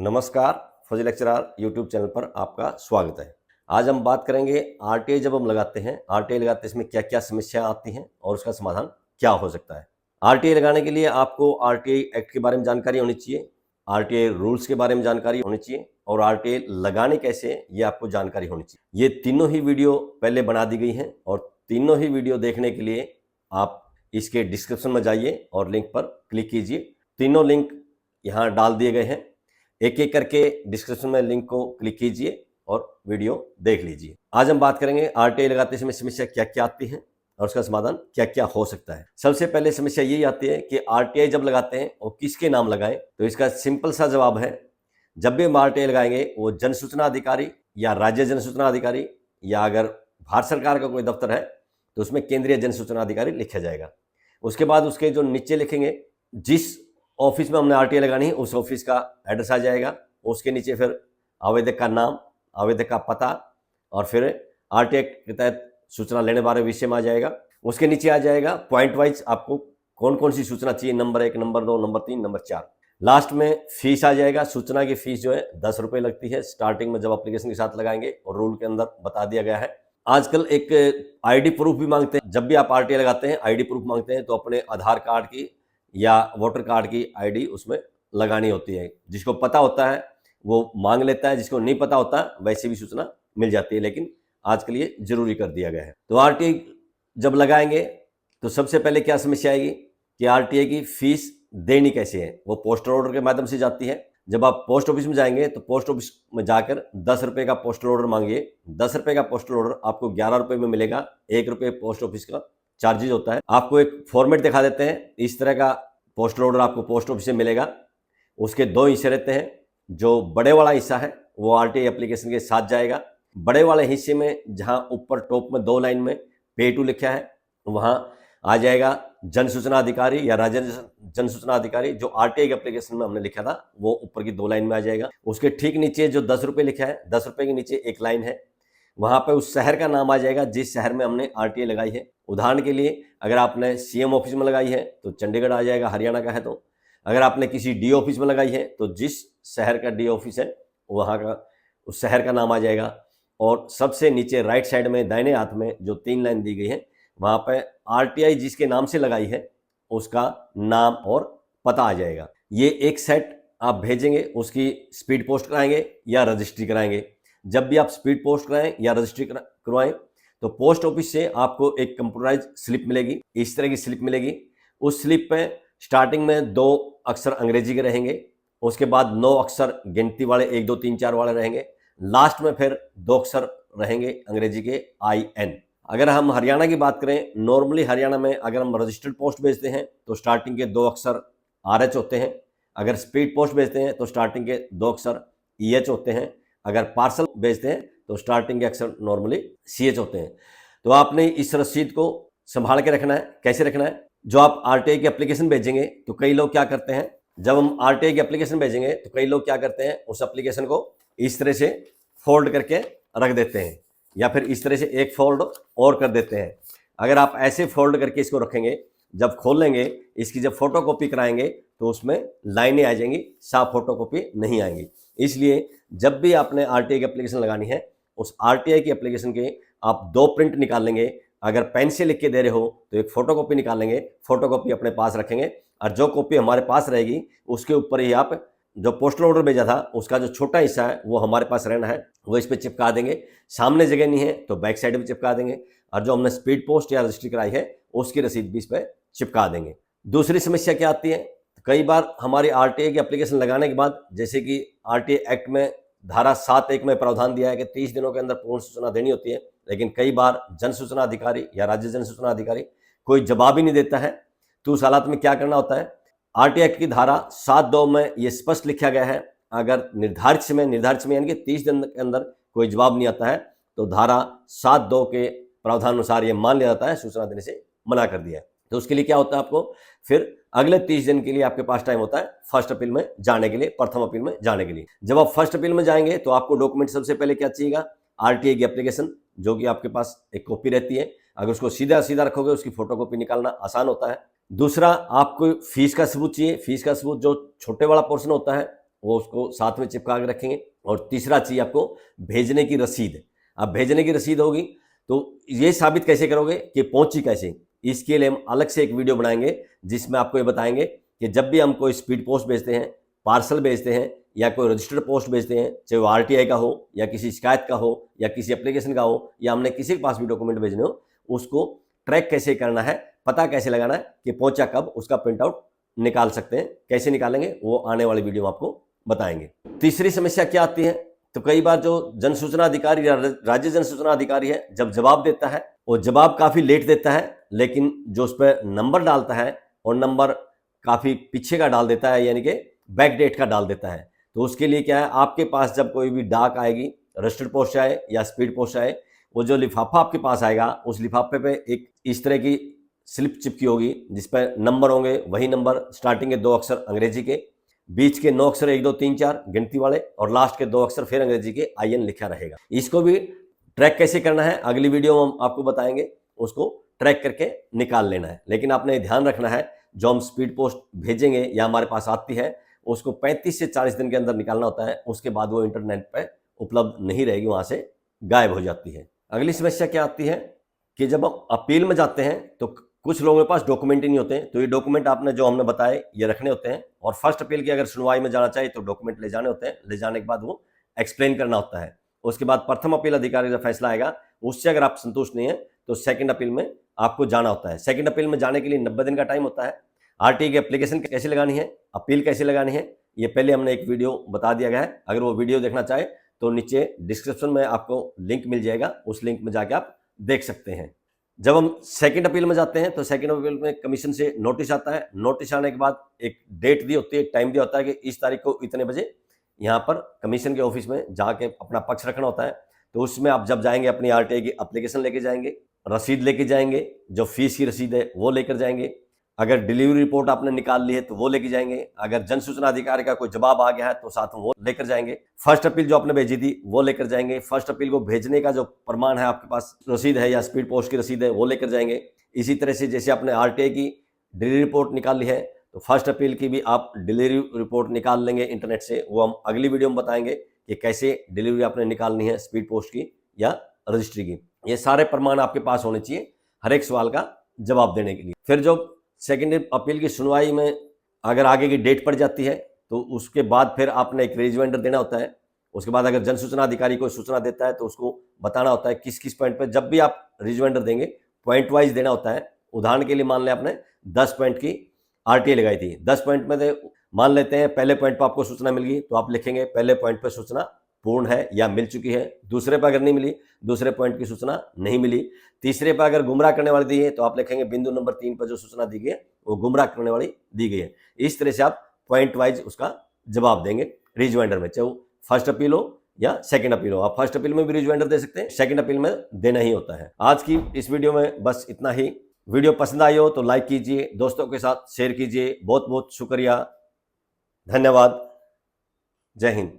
नमस्कार, फौजी lecturer YouTube channel पर आपका स्वागत है। आज हम बात करेंगे आरटीआई जब हम लगाते हैं, आरटीआई लगाते हैं इसमें क्या-क्या समस्या आती हैं और उसका समाधान क्या हो सकता है। आरटीआई लगाने के लिए आपको आरटीआई एक्ट के बारे में जानकारी होनी चाहिए, आरटीआई रूल्स के बारे में जानकारी होनी चाहिए और आरटीआई लगाने कैसे ये आपको जानकारी होनी चाहिए। ये तीनों ही वीडियो पहले बना दी गई हैं और तीनों ही वीडियो देखने के लिए आप इसके डिस्क्रिप्शन में जाइए और लिंक पर क्लिक कीजिए। तीनों लिंक यहाँ डाल दिए गए हैं। एक एक करके डिस्क्रिप्शन में लिंक को क्लिक कीजिए और वीडियो देख लीजिए। आज हम बात करेंगे आरटीआई लगाते समय समस्या क्या क्या आती है और उसका समाधान क्या क्या हो सकता है। सबसे पहले समस्या यही आती है कि आरटीआई जब लगाते हैं और किसके नाम लगाएं, तो इसका सिंपल सा जवाब है, जब भी हम आरटीआई लगाएंगे वो जन सूचना अधिकारी या राज्य जन सूचना अधिकारी या अगर भारत सरकार का कोई दफ्तर है तो उसमें केंद्रीय जन सूचना अधिकारी लिखा जाएगा। उसके बाद उसके जो नीचे लिखेंगे जिस ऑफिस में हमने आरटीआई लगानी है उस ऑफिस का एड्रेस आ जाएगा। उसके नीचे फिर आवेदक का नाम, आवेदक का पता और फिर आरटीआई के तहत सूचना लेने वाले विषय में आ जाएगा। उसके नीचे आ जाएगा पॉइंट वाइज आपको कौन कौन सी सूचना चाहिए, number 1, number 2, number 3, number 4। Last में फीस आ जाएगा। सूचना की फीस जो है 10 रुपये लगती है स्टार्टिंग में जब एप्लीकेशन के साथ लगाएंगे और रूल के अंदर बता दिया गया है। आजकल एक आईडी प्रूफ भी मांगते हैं। जब भी आप आरटीआई लगाते हैं आईडी प्रूफ मांगते हैं तो अपने आधार कार्ड की या वोटर कार्ड की आईडी उसमें लगानी होती है। जिसको पता होता है वो मांग लेता है, जिसको नहीं पता होता वैसे भी सूचना मिल जाती है, लेकिन आजकल ये जरूरी कर दिया गया है। तो आरटीआई जब लगाएंगे तो सबसे पहले क्या समस्या आएगी कि आरटीआई की फीस देनी कैसे है। वो पोस्टल ऑर्डर के माध्यम से जाती है। जब आप पोस्ट ऑफिस में जाएंगे तो पोस्ट ऑफिस में जाकर 10 रुपये का पोस्टल ऑर्डर मांगिए। 10 रुपये का पोस्टल ऑर्डर आपको 11 रुपये में मिलेगा। 1 रुपये पोस्ट ऑफिस का चार्जेज होता है। आपको एक फॉर्मेट दिखा देते हैं, इस तरह का पोस्टल ऑर्डर आपको पोस्ट ऑफिस से मिलेगा। उसके 2 हिस्से रहते हैं। जो बड़े वाला हिस्सा है वो आरटीआई एप्लीकेशन के साथ जाएगा। बड़े वाले हिस्से में जहां ऊपर टॉप में 2 लाइन में पे टू लिखा है वहां आ जाएगा जन सूचना अधिकारी या राज्य जन सूचना अधिकारी। जो आरटीआई के एप्लीकेशन में हमने लिखा था वो ऊपर की 2 लाइन में आ जाएगा। उसके ठीक नीचे जो 10 रुपये लिखा है, 10 रुपये के नीचे एक लाइन है, वहां पे उस शहर का नाम आ जाएगा जिस शहर में हमने आरटीआई लगाई है। उदाहरण के लिए अगर आपने सीएम ऑफिस में लगाई है तो चंडीगढ़ आ जाएगा, हरियाणा का है तो। अगर आपने किसी डी ऑफिस में लगाई है तो जिस शहर का डी ऑफिस है वहां का उस शहर का नाम आ जाएगा। और सबसे नीचे राइट साइड में दाहिने हाथ में जो 3 लाइन दी गई है वहां पे आरटीआई जिसके नाम से लगाई है उसका नाम और पता आ जाएगा। ये एक सेट आप भेजेंगे, उसकी स्पीड पोस्ट कराएंगे या रजिस्ट्री कराएंगे। जब भी आप स्पीड पोस्ट कराएं या रजिस्ट्री करवाएं तो पोस्ट ऑफिस से आपको एक कंप्यूटराइज स्लिप मिलेगी। इस तरह की स्लिप मिलेगी। उस स्लिप पे स्टार्टिंग में 2 अक्षर अंग्रेजी के रहेंगे, उसके बाद 9 अक्षर गिनती वाले 1, 2, 3, 4 वाले रहेंगे। लास्ट में फिर 2 अक्षर रहेंगे अंग्रेजी के IN। अगर हम हरियाणा की बात करें, नॉर्मली हरियाणा में अगर हम रजिस्टर्ड पोस्ट भेजते हैं तो स्टार्टिंग के 2 अक्षर RH होते हैं। अगर स्पीड पोस्ट भेजते हैं तो स्टार्टिंग के 2 अक्षर EH होते हैं। अगर पार्सल भेजते हैं तो स्टार्टिंग के अक्षर नॉर्मली CH होते हैं। तो आपने इस रसीद को संभाल के रखना है। कैसे रखना है? जो आप आरटीआई की एप्लीकेशन भेजेंगे तो कई लोग क्या करते हैं, जब हम आरटीआई की एप्लीकेशन भेजेंगे तो कई लोग क्या करते हैं, उस एप्लीकेशन को इस तरह से फोल्ड करके रख देते हैं या फिर इस तरह से एक फोल्ड और कर देते हैं। अगर आप ऐसे फोल्ड करके इसको रखेंगे, जब खोलेंगे इसकी जब फोटो कॉपी कराएंगे तो उसमें लाइनें आ जाएंगी, साफ फोटो कॉपी नहीं आएंगी। इसलिए जब भी आपने आरटीआई की एप्लीकेशन लगानी है उस आरटीआई की एप्लीकेशन के आप 2 प्रिंट निकाल लेंगे। अगर पेन से लिख के दे रहे हो तो एक फोटो कॉपी निकाल लेंगे, फोटो कॉपी अपने पास रखेंगे और जो कॉपी हमारे पास रहेगी उसके ऊपर ही आप जो पोस्टल ऑर्डर भेजा था उसका जो छोटा हिस्सा है वो हमारे पास रहना है, वो इस पर चिपका देंगे। सामने जगह नहीं है तो बैक साइड में चिपका देंगे और जो हमने स्पीड पोस्ट या रजिस्ट्री कराई है उसकी रसीद भी इस पर चिपका देंगे। दूसरी समस्या क्या आती है, कई बार हमारी आरटीआई की एप्लीकेशन लगाने के बाद, जैसे कि आरटीआई एक्ट में धारा 7(1) में प्रावधान दिया है कि 30 दिनों के अंदर पूर्ण सूचना देनी होती है, लेकिन कई बार जन सूचना अधिकारी या राज्य जन सूचना अधिकारी कोई जवाब ही नहीं देता है। तो उस हालात में क्या करना होता है, आरटीआई एक्ट की धारा 7(2) में ये स्पष्ट लिखा गया है, अगर निर्धारित समय यानी कि 30 दिन के अंदर कोई जवाब नहीं आता है तो धारा 7(2) के प्रावधान अनुसार ये मान लिया जाता है सूचना देने से मना कर दिया है। तो उसके लिए क्या होता है, आपको फिर अगले 30 दिन के लिए आपके पास टाइम होता है फर्स्ट अपील में जाने के लिए, प्रथम अपील में जाने के लिए। जब आप फर्स्ट अपील में जाएंगे तो आपको डॉक्यूमेंट सबसे पहले क्या चाहिएगा, आरटीआई की एप्लीकेशन जो कि आपके पास एक कॉपी रहती है। अगर उसको सीधा सीधा रखोगे उसकी फोटो कॉपी निकालना आसान होता है। दूसरा, आपको फीस का सबूत चाहिए। फीस का सबूत जो छोटे वाला पोर्शन होता है वो उसको साथ में चिपका के रखेंगे। और तीसरा चीज़ आपको भेजने की रसीद। अब भेजने की रसीद होगी तो ये साबित कैसे करोगे कि पहुंची कैसे, इसके लिए हम अलग से एक वीडियो बनाएंगे जिसमें आपको ये बताएंगे कि जब भी हम कोई स्पीड पोस्ट भेजते हैं, पार्सल भेजते हैं या कोई रजिस्टर्ड पोस्ट भेजते हैं, चाहे वो आरटीआई का हो या किसी शिकायत का हो या किसी एप्लीकेशन का हो या हमने किसी के पास भी डॉक्यूमेंट भेजने हो, उसको ट्रैक कैसे करना है, पता कैसे लगाना है कि पहुंचा कब, उसका प्रिंट आउट निकाल सकते हैं। कैसे निकालेंगे वो आने वाली वीडियो में आपको बताएंगे। तीसरी समस्या क्या आती है, तो कई बार जो जन सूचना अधिकारी या राज्य जन सूचना अधिकारी है जब जवाब देता है वो जवाब काफी लेट देता है, लेकिन जो उस पर नंबर डालता है और नंबर काफी पीछे का डाल देता है, यानी कि बैक डेट का डाल देता है। तो उसके लिए क्या है, आपके पास जब कोई भी डाक आएगी, रजिस्टर्ड पोस्ट आए या स्पीड पोस्ट आए, वो जो लिफाफा आपके पास आएगा उस लिफाफे पे एक इस तरह की स्लिप चिपकी होगी जिस पर नंबर होंगे, वही नंबर स्टार्टिंग के 2 अक्षर अंग्रेजी के, बीच के 9 अक्षर 1 2 3 4 गिनती वाले और लास्ट के 2 अक्षर फिर अंग्रेजी के IN लिखा रहेगा। इसको भी ट्रैक कैसे करना है अगली वीडियो में हम आपको बताएंगे, उसको ट्रैक करके निकाल लेना है। लेकिन आपने ध्यान रखना है जो हम स्पीड पोस्ट भेजेंगे या हमारे पास आती है उसको 35 से 40 दिन के अंदर निकालना होता है, उसके बाद वो इंटरनेट पर उपलब्ध नहीं रहेगी, वहां से गायब हो जाती है। अगली समस्या क्या आती है कि जब हम अपील में जाते हैं तो कुछ लोगों के पास डॉक्यूमेंट ही नहीं होते हैं। तो ये डॉक्यूमेंट आपने जो हमने बताए ये रखने होते हैं, और फर्स्ट अपील की अगर सुनवाई में जाना चाहिए तो डॉक्यूमेंट ले जाने होते हैं। ले जाने के बाद वो एक्सप्लेन करना होता है। उसके बाद प्रथम अपील अधिकारी का फैसला आएगा, उससे अगर आप संतुष्ट नहीं है तो सेकंड अपील में आपको जाना होता है। सेकंड अपील में जाने के लिए 90 दिन का टाइम होता है। आरटीआई की एप्लीकेशन कैसे लगानी है, अपील कैसे लगानी है, ये पहले हमने एक वीडियो बता दिया गया है। अगर वो वीडियो देखना चाहे तो नीचे डिस्क्रिप्शन में आपको लिंक मिल जाएगा, उस लिंक में जाके आप देख सकते हैं। जब हम सेकंड अपील में जाते हैं तो सेकंड अपील में कमीशन से नोटिस आता है। नोटिस आने के बाद एक डेट दी होती है, एक टाइम दिया होता है कि इस तारीख को इतने बजे यहाँ पर कमीशन के ऑफिस में जाके अपना पक्ष रखना होता है। तो उसमें आप जब जाएंगे अपनी आरटीआई की एप्लीकेशन लेके जाएंगे, रसीद लेके जाएंगे, जो फीस की रसीद है वो लेकर जाएंगे, अगर डिलीवरी रिपोर्ट आपने निकाल ली है तो वो लेके जाएंगे, अगर जन सूचना अधिकारी का कोई जवाब आ गया है तो साथ में वो लेकर जाएंगे, फर्स्ट अपील जो आपने भेजी थी वो लेकर जाएंगे, फर्स्ट अपील को भेजने का जो प्रमाण है आपके पास रसीद है या स्पीड पोस्ट की रसीद है वो लेकर जाएंगे। इसी तरह से जैसे आपने आरटीआई की डिलीवरी रिपोर्ट निकाल ली है तो फर्स्ट अपील की भी आप डिलीवरी रिपोर्ट निकाल लेंगे इंटरनेट से। वो हम अगली वीडियो में बताएंगे कि कैसे डिलीवरी आपने निकालनी है स्पीड पोस्ट की या रजिस्ट्री की। ये सारे प्रमाण आपके पास होने चाहिए हर एक सवाल का जवाब देने के लिए। फिर जो सेकेंड अपील की सुनवाई में अगर आगे की डेट पड़ जाती है तो उसके बाद फिर आपने एक रिजवाइंडर देना होता है। उसके बाद अगर जन सूचना अधिकारी कोई सूचना देता है तो उसको बताना होता है किस किस पॉइंट पर, जब भी आप रिजवाइंडर देंगे पॉइंट वाइज देना होता है। उदाहरण के लिए मान लें आपने 10 पॉइंट की आरटीआई लगाई थी, 10 पॉइंट में मान लेते हैं पहले पॉइंट पर आपको सूचना मिल गई तो आप लिखेंगे पहले पॉइंट पर सूचना पूर्ण है या मिल चुकी है, दूसरे पर अगर नहीं मिली दूसरे पॉइंट की सूचना नहीं मिली, तीसरे पर अगर गुमराह करने वाली दी है तो आप लिखेंगे बिंदु नंबर 3 पर जो सूचना दी गई है वो गुमराह करने वाली दी गई है। इस तरह से आप पॉइंट वाइज उसका जवाब देंगे रिजवाइंडर में, चाहे वो फर्स्ट अपील हो या सेकंड अपील हो। आप फर्स्ट अपील में भी रिजवाइंडर दे सकते हैं, सेकंड अपील में देना ही होता है। आज की इस वीडियो में बस इतना ही। वीडियो पसंद आई हो तो लाइक कीजिए, दोस्तों के साथ शेयर कीजिए। बहुत बहुत शुक्रिया, धन्यवाद, जय हिंद।